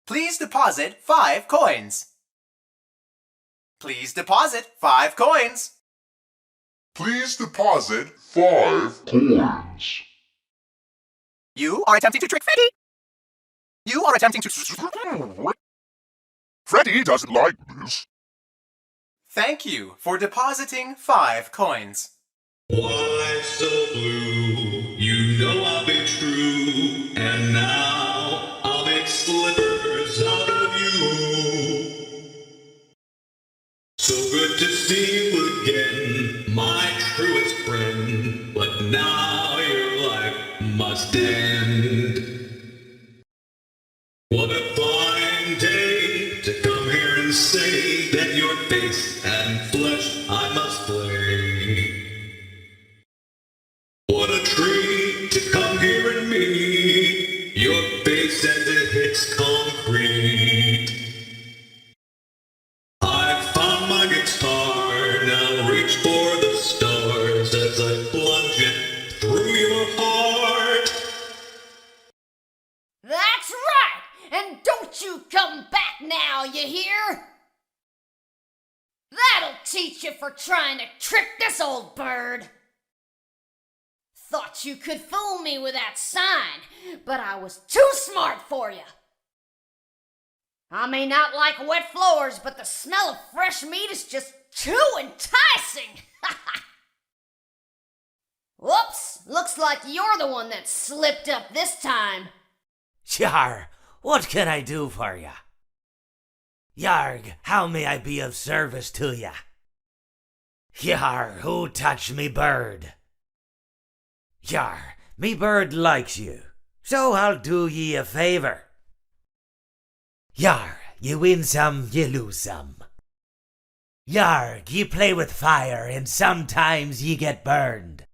Please deposit 5 coins. Please deposit 5 coins. Please deposit 5 coins. You are attempting to trick Freddy. You are attempting to... Freddy doesn't like this. Thank you for depositing 5 coins. Why so blue? You know I'll be true, and now I'll make slippers out of you. So good to see you again, my truest friend, but now your life must end. What a fine day to come here and say that your face and flesh I must play. What a treat to come here and meet your face as it hits concrete. I found my guitar, now reach for the stars as I plunge it through your heart. That's right! And don't you come back now, you hear? That'll teach you for trying to trick this old bird. Thought you could fool me with that sign, but I was too smart for you. I may not like wet floors, but the smell of fresh meat is just too enticing. Whoops, looks like you're the one that slipped up this time. Yar, what can I do for ya? Yarg, how may I be of service to ya? Yar, who touched me bird? Yar, me bird likes you, so I'll do ye a favor. Yar, ye win some, ye lose some. Yarg, ye play with fire and sometimes ye get burned.